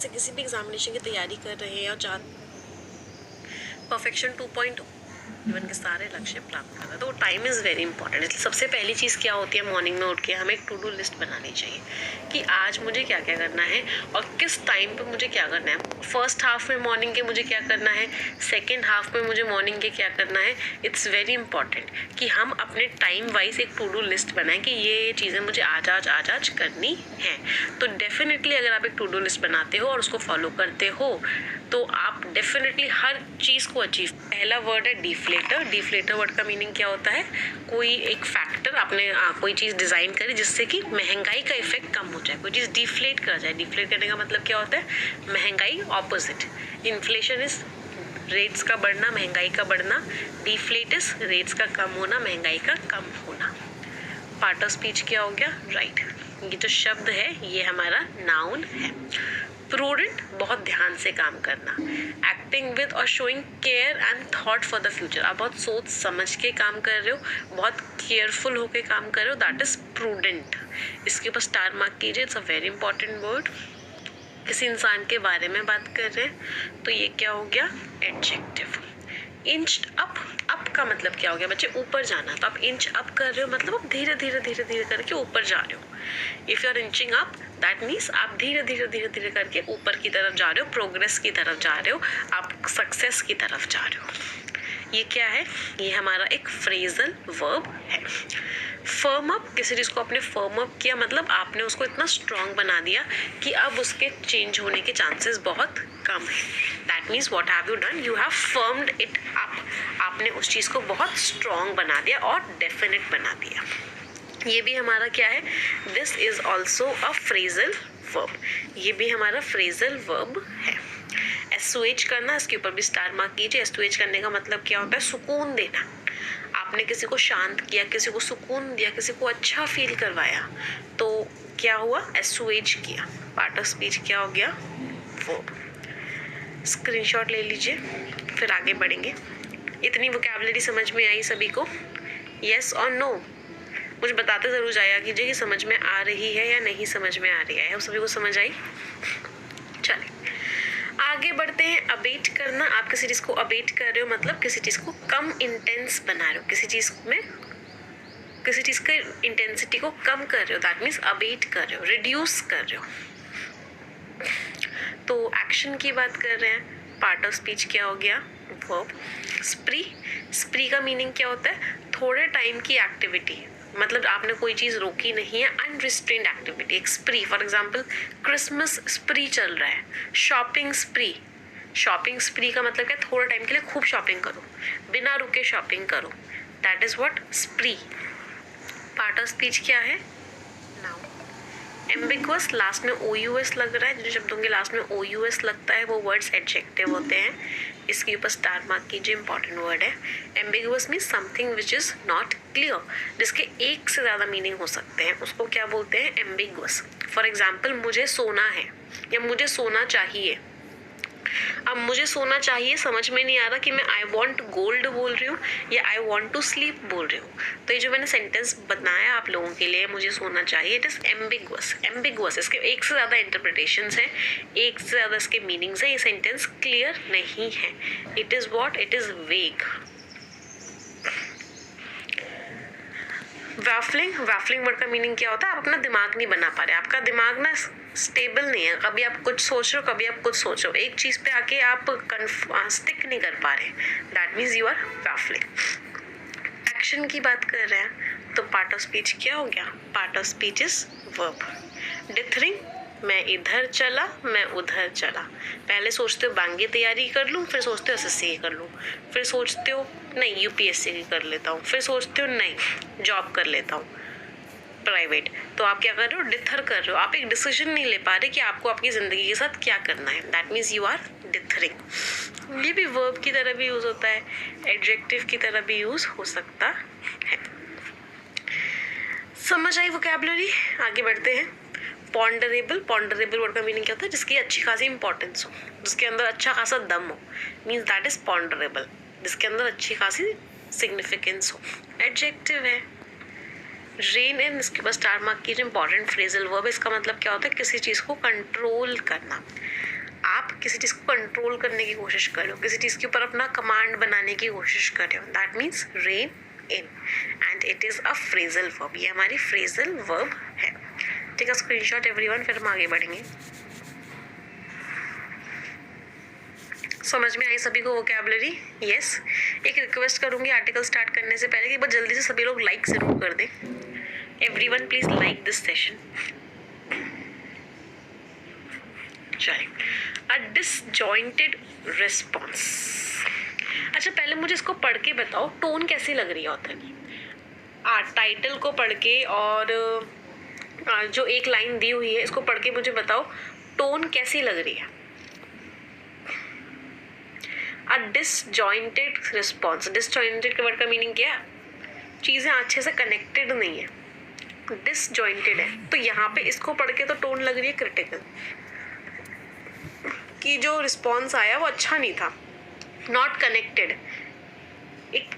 से किसी भी एग्जामिनेशन की तैयारी कर रहे हैं और परफेक्शन 2.0 जीवन के सारे लक्ष्य प्राप्त करना, तो टाइम इज़ वेरी इंपॉर्टेंट। इसलिए सबसे पहली चीज़ क्या होती है, मॉर्निंग में उठ के हमें एक टू डू लिस्ट बनानी चाहिए कि आज मुझे क्या क्या करना है और किस टाइम पे मुझे क्या करना है। फर्स्ट हाफ में मॉर्निंग के मुझे क्या करना है, सेकेंड हाफ में मुझे मॉर्निंग के क्या करना है। इट्स वेरी इंपॉर्टेंट कि हम अपने टाइम वाइज एक टू डू लिस्ट बनाएं कि ये चीज़ें मुझे आज करनी है। तो डेफिनेटली अगर आप एक टू डू लिस्ट बनाते हो और उसको फॉलो करते हो तो आप डेफिनेटली हर चीज़ को अचीव। पहला वर्ड है डिफ्लेटर। डिफ्लेटर वर्ड का मीनिंग क्या होता है, कोई एक फैक्टर आपने कोई चीज़ डिज़ाइन करी जिससे कि महंगाई का इफेक्ट कम हो जाए, कोई चीज़ डिफ्लेट कर जाए। डिफ्लेट करने का मतलब क्या होता है, महंगाई ऑपोजिट। इन्फ्लेशन इज रेट्स का बढ़ना, महंगाई का बढ़ना। डिफ्लेट इज रेट्स का कम होना, महंगाई का कम होना। पार्ट ऑफ स्पीच क्या हो गया, राइट। ये जो शब्द है ये हमारा नाउन है। प्रूडेंट, बहुत ध्यान से काम करना। एक्टिंग विद और showing care and thought for the future, आप बहुत सोच समझ के काम कर रहे हो, बहुत केयरफुल होके काम कर रहे हो, दैट इज प्रूडेंट। इसके ऊपर स्टार मार्क कीजिए, it's a very important word. किसी इंसान के बारे में बात कर रहे हैं तो ये क्या हो गया, एडजेक्टिव। इंच अप, अप का मतलब क्या हो गया बच्चे, ऊपर जाना। तो आप इंच अप कर रहे हो मतलब आप धीरे धीरे करके ऊपर जा रहे हो। If you are inching up that means आप धीरे धीरे करके ऊपर की तरफ जा रहे हो, प्रोग्रेस की तरफ जा रहे हो, आप सक्सेस की तरफ जा रहे हो। ये क्या है, ये हमारा एक फ्रेजल वर्ब है। फर्म अप, किसी चीज़ को आपने फर्म अप किया मतलब आपने उसको इतना स्ट्रॉन्ग बना दिया कि अब उसके चेंज होने के चांसेस बहुत कम है। That means what have you done, you have formed it up. आपने उस चीज़ को बहुत स्ट्रॉन्ग बना दिया और डेफिनेट बना दिया। ये भी हमारा क्या है, this is also a phrasal verb. ये भी हमारा फ्रेजल वर्ब है। एसओएच करना, इसके ऊपर भी स्टार मार्क कीजिए। एसओएच करने का मतलब क्या होता है, सुकून देना। आपने किसी को शांत किया, किसी को सुकून दिया, किसी को अच्छा फील करवाया, तो क्या हुआ, एसओएच किया। पार्ट ऑफ स्पीच क्या हो गया, वर्ब। स्क्रीनशॉट ले लीजिए, फिर आगे बढ़ेंगे। इतनी वोकैबुलरी समझ में आई सभी को, यस और नो? मुझे बताते ज़रूर जाया कीजिए कि समझ में आ रही है या नहीं समझ में आ रही है। सभी को समझ आई? चलिए आगे बढ़ते हैं। अबेट करना, आप किसी चीज़ को अबेट कर रहे हो मतलब किसी चीज़ को कम इंटेंस बना रहे हो, किसी चीज़ में किसी चीज़ के इंटेंसिटी को कम कर रहे हो, दैट मीन्स अबेट कर रहे हो, रिड्यूस कर रहे हो। तो एक्शन की बात कर रहे हैं। पार्ट ऑफ स्पीच क्या हो गया, वर्ब। स्प्री, स्प्री का मीनिंग क्या होता है, थोड़े टाइम की एक्टिविटी, मतलब आपने कोई चीज़ रोकी नहीं है, अनरिस्ट्रेन्ड एक्टिविटी, एक स्प्री। फॉर एग्जांपल क्रिसमस स्प्री चल रहा है, शॉपिंग स्प्री। शॉपिंग स्प्री का मतलब क्या, थोड़े टाइम के लिए खूब शॉपिंग करो, बिना रुके शॉपिंग करो, that is what, स्प्री। Part of speech क्या है, नाउन। एम्बिगुअस, लास्ट में OUS लग रहा है, जिन शब्दों के लास्ट में OUS लगता है वो वर्ड्स एडजेक्टिव होते हैं। इसके ऊपर स्टार मार्क कीजिए, इंपॉर्टेंट वर्ड है। Ambiguous means something which is not clear, जिसके एक से ज़्यादा मीनिंग हो सकते हैं, उसको क्या बोलते हैं, एम्बिगुअस। फॉर एग्जाम्पल मुझे सोना है या मुझे सोना चाहिए। अब मुझे सोना चाहिए समझ में नहीं आ रहा कि मैं आई वॉन्ट गोल्ड बोल रही हूँ या आई वॉन्ट टू स्लीप बोल रही हूँ। तो ये जो मैंने सेंटेंस बनाया आप लोगों के लिए, मुझे सोना चाहिए, इट इज एम्बिगुअस। एम्बिगुअस, इसके एक से ज़्यादा इंटरप्रिटेशंस हैं, एक से ज़्यादा इसके मीनिंग्स हैं, ये सेंटेंस क्लियर नहीं है। It is what, it is वेग। वैफलिंग, वैफलिंग वर्ड का मीनिंग क्या होता है, आप अपना दिमाग नहीं बना पा रहे, आपका दिमाग ना स्टेबल नहीं है, कभी आप कुछ सोच रहे हो, कभी आप कुछ सोच रहे हो, एक चीज़ पे आके आप स्टिक नहीं कर पा रहे, that means you are waffling. Action की बात कर रहे हैं तो पार्ट ऑफ स्पीच क्या हो गया, part of speech is verb. Dithering, मैं इधर चला, मैं उधर चला। पहले सोचते हो बैंक की तैयारी कर लूँ, फिर सोचते हो SSC की कर लूँ, फिर सोचते हो नहीं UPSC की कर लेता हूँ, फिर सोचते हो नहीं जॉब कर लेता हूँ प्राइवेट। तो आप क्या कर रहे हो, डिथर कर रहे हो, आप एक डिसीजन नहीं ले पा रहे कि आपको आपकी ज़िंदगी के साथ क्या करना है, that means you are dithering. ये भी वर्ब की तरह भी यूज़ होता है, एडजेक्टिव की तरह भी यूज़ हो सकता है। समझ आई वोकैबुलरी? आगे बढ़ते हैं। पॉन्डरेबल, पॉन्डरेबल वर्ड का मीनिंग क्या होता है, जिसकी अच्छी खासी इंपॉर्टेंस हो, जिसके अंदर अच्छा खासा दम हो, मीन्स दैट इज पॉन्डरेबल, जिसके अंदर अच्छी खासी सिग्निफिकेंस हो, एडजेक्टिव है। रेन इन, इसके पास स्टार मार्क कीजिए, इंपॉर्टेंट फ्रेजल वर्ब। इसका मतलब क्या होता है, किसी चीज़ को कंट्रोल करना। आप किसी चीज़ को कंट्रोल करने की कोशिश कर रहे हो, किसी चीज़ के ऊपर अपना कमांड बनाने की कोशिश कर रहे हो, that means rain in and it is a phrasal verb. ये हमारी फ्रेजल वर्ब है। ठीक है, स्क्रीनशॉट एवरीवन, फिर हम आगे बढ़ेंगे। समझ में आई सभी को वोकैबुलरी? यस। एक रिक्वेस्ट करूंगी आर्टिकल स्टार्ट करने से पहले कि बहुत जल्दी से सभी लोग लाइक जरूर कर दें। Everyone please like this session. चलिए, अ डिसजॉइंटेड रिस्पॉन्स। अच्छा, पहले मुझे इसको पढ़ के बताओ टोन कैसी लग रही है ऑथर की। टाइटल को पढ़ के और जो एक लाइन दी हुई है इसको पढ़ के मुझे बताओ टोन कैसी लग रही है। अ डिसजॉइंटेड रिस्पॉन्स। डिसजॉइंटेड के वर्ड का मीनिंग क्या है? चीज़ें अच्छे से कनेक्टेड नहीं है, डिसजॉइंटेड है। तो यहाँ पे इसको पढ़ के तो टोन लग रही है क्रिटिकल, कि जो रिस्पॉन्स आया वो अच्छा नहीं था, नॉट कनेक्टेड। एक